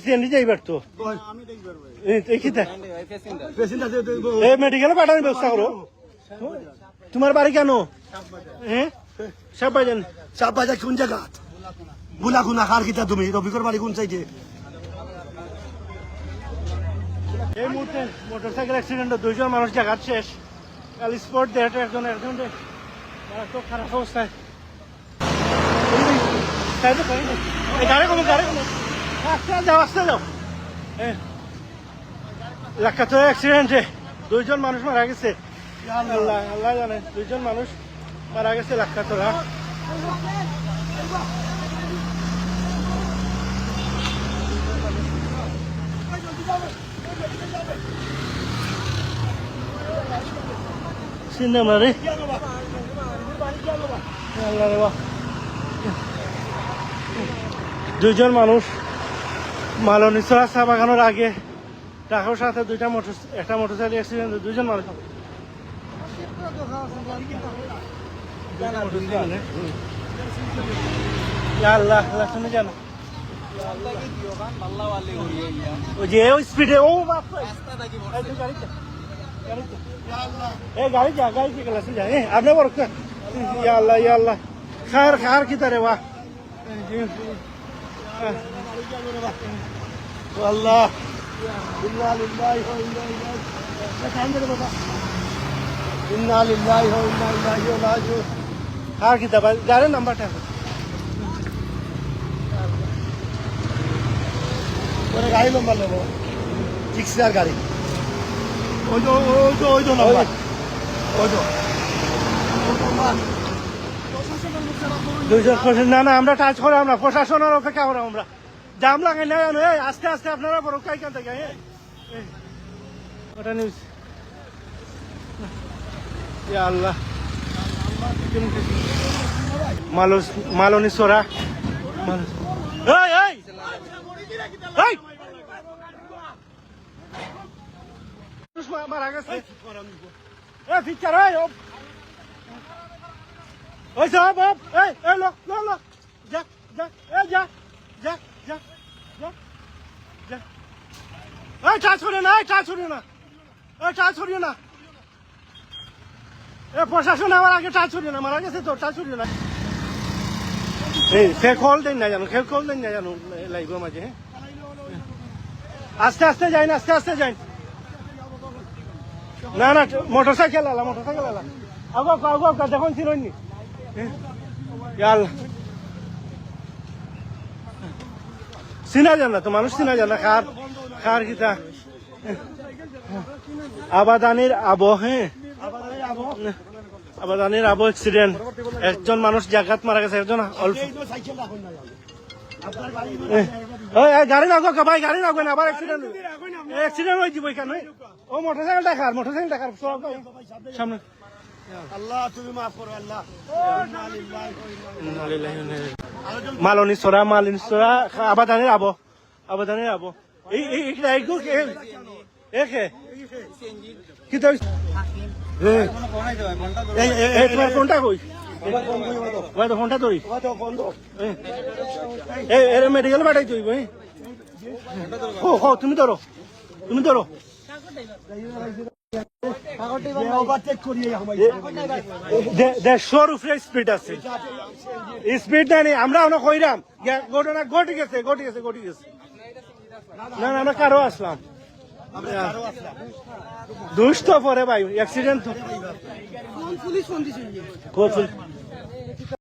CNG যাইবার তো মেডিকেলে পাঠানোর ব্যবস্থা করো। তোমার বাড়ি কেন? হ্যাঁ সাববাজান। সাববাজার কোন জায়গা? বুলাগুনা খার কিতা তুমি রবিকর বাড়ি কোন সাইডে? এই মুহূর্তে মোটরসাইকেল অ্যাক্সিডেন্টে 2 জন মানুষ জায়গা শেষ। কাল স্পট দেট একজন মারাত্মক খারাপ অবস্থায়। গাড়ি কোনো আস্তে যাও। লাক্ষাত অ্যাক্সিডেন্টে 2 জন মানুষ মারা গেছে। আল্লাহ জানে 2 জন মানুষ মারা গেছে লাক্ষাতরা। সিনেমা রে আল্লাহ রে বাহ। 2 জন মানুষ মালনীছড়া চা বাগানোর আগে ট্রাকের সাথে একটা মোটরসাইকেল অ্যাক্সিডেন্ট 2 জন মানুষ। আল্লাহ শুনে জানো যে স্পিডে ও গাড়ি কি ক্লাস যায় আপনি বড় আল্লাহ খার কি তারে বাহ আল্লাহ খার কি তা গাড়ির নাম্বারটা গাড়ি নম্বর নেবো রিক্সার গাড়ি ওই তো না আমরা টাচ করাম না, প্রশাসনের অপেক্ষা করাম আমরা। জাম লাগাই না জানো আস্তে আস্তে আপনারা বড় কাইখান থেকে ওটা নিউজ আল্লাহ মালনীছড়া মারা গেছে পিকচার ওই সব প্রশাসন আমার আগে টাচ করিও না, মারা গেছে তো টাচ করিও না। সে কল দেন না জানো লাগবে মাঝে। আস্তে আস্তে যাই না মোটরসাইকেল আলা আগো দেখুন চিনি চিনা যান না তো মানুষ চিনা যান না খার কিতা আবাদানির আবহ অ্যাক্সিডেন্ট। একজন মানুষ জায়গাত মারা গেছে, একজন অল্প গাড়ি নাগো ভাই গাড়ি নাগো না আবার অ্যাক্সিডেন্ট হয়ে যাবো কেন? ও মোটরসাইকেল দেখার সামনে। তুমি মাফ করো আল্লাহ। মালনীছড়া আবাদানির আবহ কি তো তোমার ফোনটা কই ফোনটা তো মেডিকেল পাঠাই তুই তুমি ধরো 150 উপরে স্পিড আছে, স্পিড নেই আমরা কইরাম ঘটনা ঘটে গেছে না আমরা কারো আসলাম দুষ্ট পরে ভাই অ্যাক্সিডেন্ট